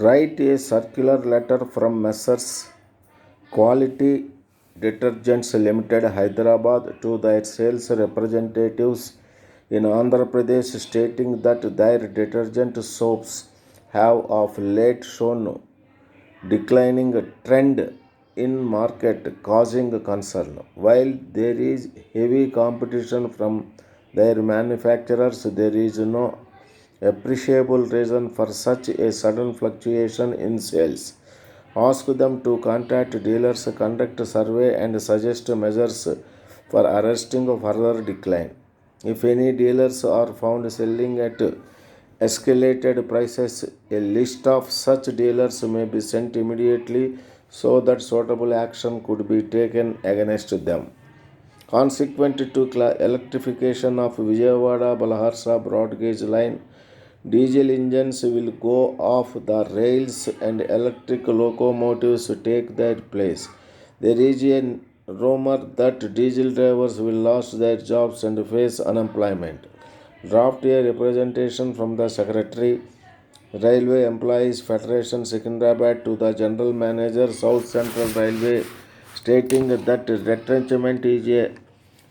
Write a circular letter from Messrs. Quality Detergents Limited, Hyderabad, to their sales representatives in Andhra Pradesh stating that their detergent soaps have of late shown declining trend in market causing concern. While there is heavy competition from their manufacturers, there is no appreciable reason for such a sudden fluctuation in sales. Ask them to contact dealers, conduct survey and suggest measures for arresting further decline. If any dealers are found selling at escalated prices, a list of such dealers may be sent immediately so that suitable action could be taken against them. Consequent to electrification of Vijayawada Balharsa broad gauge line, diesel engines will go off the rails and electric locomotives take their place. There is a rumor that diesel drivers will lose their jobs and face unemployment. Draft a representation from the Secretary, Railway Employees Federation Secunderabad, to the General Manager, South Central Railway, stating that retrenchment is a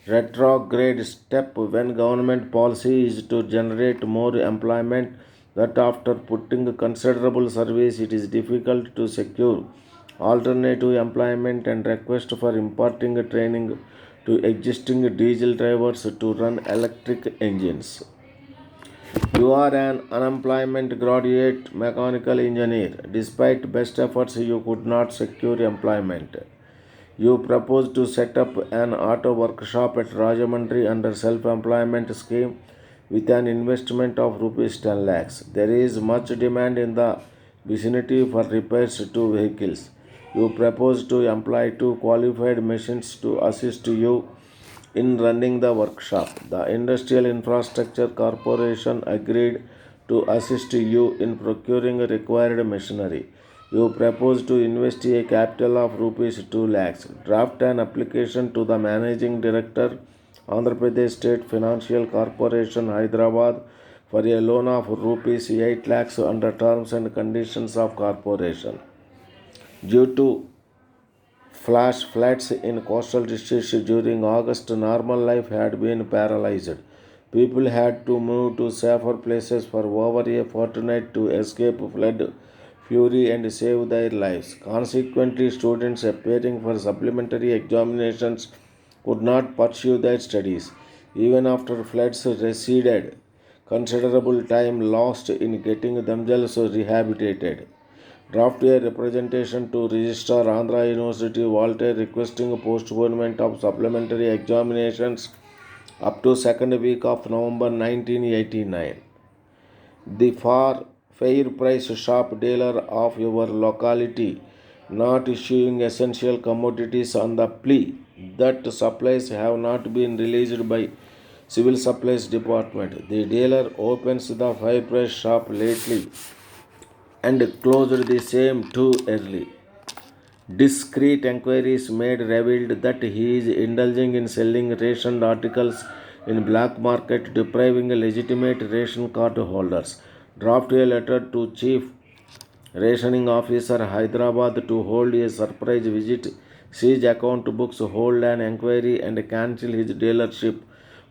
retrograde step when government policy is to generate more employment, that after putting considerable service it is difficult to secure alternative employment, and request for imparting training to existing diesel drivers to run electric engines. You are an unemployment graduate mechanical engineer. Despite best efforts, you could not secure employment. You propose to set up an auto workshop at Rajamundry under self-employment scheme with an investment of rupees 10 lakhs. There is much demand in the vicinity for repairs to vehicles. You propose to employ two qualified machines to assist you in running the workshop. The Industrial Infrastructure Corporation agreed to assist you in procuring required machinery. You propose to invest a capital of rupees 2 lakhs. Draft an application to the Managing Director, Andhra Pradesh State Financial Corporation, Hyderabad, for a loan of rupees 8 lakhs under terms and conditions of corporation. Due to flash floods in coastal districts during August, normal life had been paralyzed. People had to move to safer places for over a fortnight to escape flood fury and save their lives. Consequently, students appearing for supplementary examinations could not pursue their studies. Even after floods receded, considerable time lost in getting themselves rehabilitated. Draft a representation to Registrar Andhra University, Voltaire, requesting postponement of supplementary examinations up to second week of November 1989. The fair price shop dealer of your locality not issuing essential commodities on the plea that supplies have not been released by Civil Supplies Department. The dealer opens the fair price shop lately and closed the same too early. Discreet enquiries made revealed that he is indulging in selling rationed articles in black market, depriving legitimate ration card holders. Draft a letter to Chief Rationing Officer, Hyderabad, to hold a surprise visit, seize account books, hold an enquiry and cancel his dealership.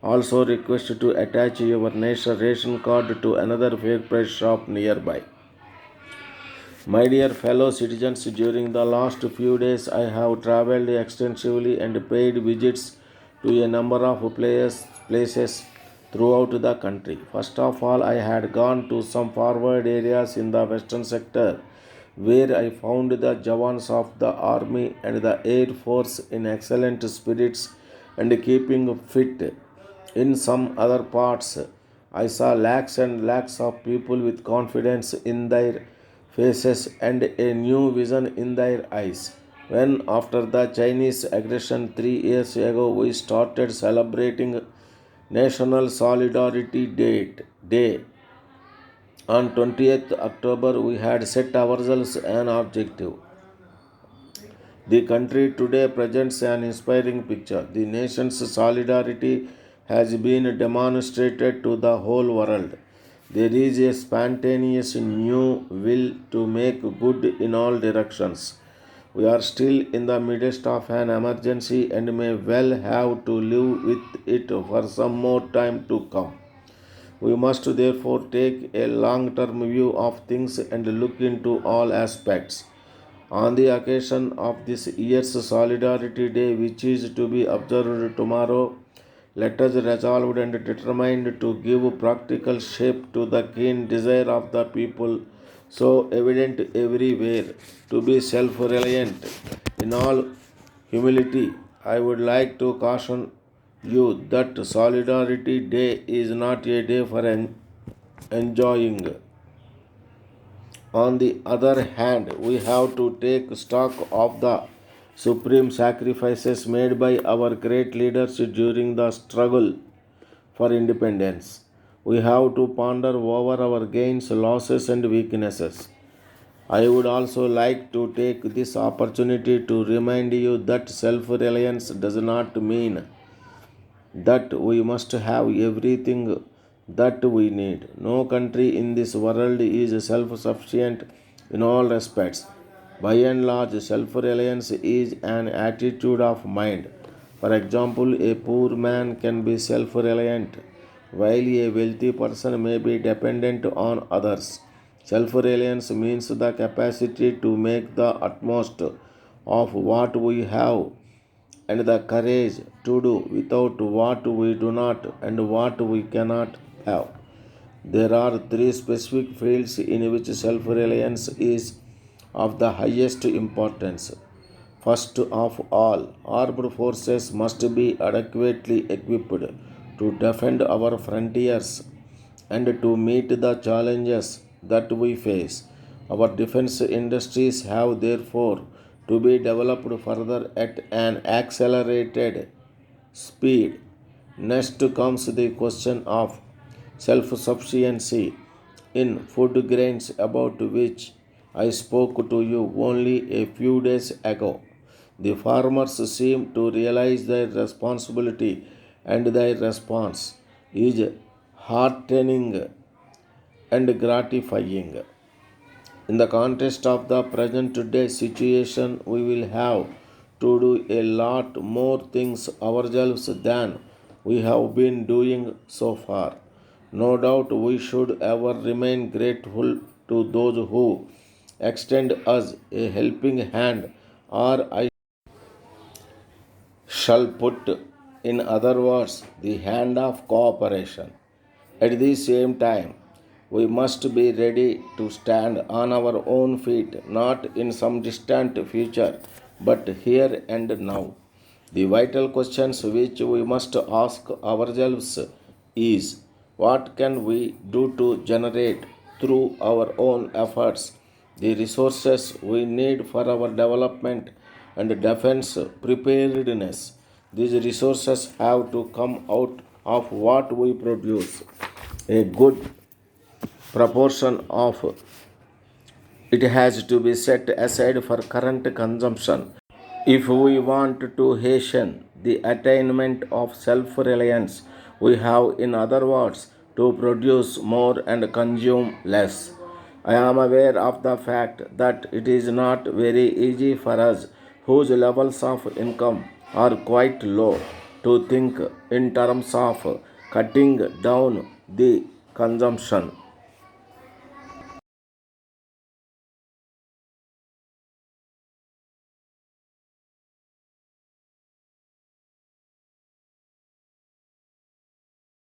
Also request to attach your nation ration card to another fair price shop nearby. My dear fellow citizens, during the last few days I have traveled extensively and paid visits to a number of places throughout the country. First of all, I had gone to some forward areas in the western sector where I found the Jawans of the army and the air force in excellent spirits and keeping fit. In some other parts, I saw lakhs and lakhs of people with confidence in their faces and a new vision in their eyes. When, after the Chinese aggression 3 years ago, we started celebrating National Solidarity Day on 20th October, we had set ourselves an objective. The country today presents an inspiring picture. The nation's solidarity has been demonstrated to the whole world. There is a spontaneous new will to make good in all directions. We are still in the midst of an emergency and may well have to live with it for some more time to come. We must therefore take a long term view of things and look into all aspects. On the occasion of this year's Solidarity Day, which is to be observed tomorrow, let us resolved and determined to give practical shape to the keen desire of the people, so evident everywhere, to be self reliant. In all humility, I would like to caution you that Solidarity Day is not a day for enjoying. On the other hand, we have to take stock of the supreme sacrifices made by our great leaders during the struggle for independence. We have to ponder over our gains, losses, and weaknesses. I would also like to take this opportunity to remind you that self reliance does not mean that we must have everything that we need. No country in this world is self sufficient in all respects. By and large, self reliance is an attitude of mind. For example, a poor man can be self reliant, while a wealthy person may be dependent on others. Self reliance means the capacity to make the utmost of what we have and the courage to do without what we do not and what we cannot have. There are three specific fields in which self reliance is of the highest importance. First of all, armed forces must be adequately equipped to defend our frontiers and to meet the challenges that we face. Our defense industries have therefore to be developed further at an accelerated speed. Next comes the question of self sufficiency in food grains, about which I spoke to you only a few days ago. The farmers seem to realize their responsibility, and their response is heartening and gratifying. In the context of the present day situation, we will have to do a lot more things ourselves than we have been doing so far. No doubt we should ever remain grateful to those who extend us a helping hand, or I shall put, in other words, the hand of cooperation. At the same time, we must be ready to stand on our own feet, not in some distant future, but here and now. The vital questions which we must ask ourselves is, what can we do to generate through our own efforts the resources we need for our development and defense preparedness? These resources have to come out of what we produce. A good proportion of it has to be set aside for current consumption. If we want to hasten the attainment of self reliance, we have, in other words, to produce more and consume less. I am aware of the fact that it is not very easy for us, whose levels of income are quite low, to think in terms of cutting down the consumption.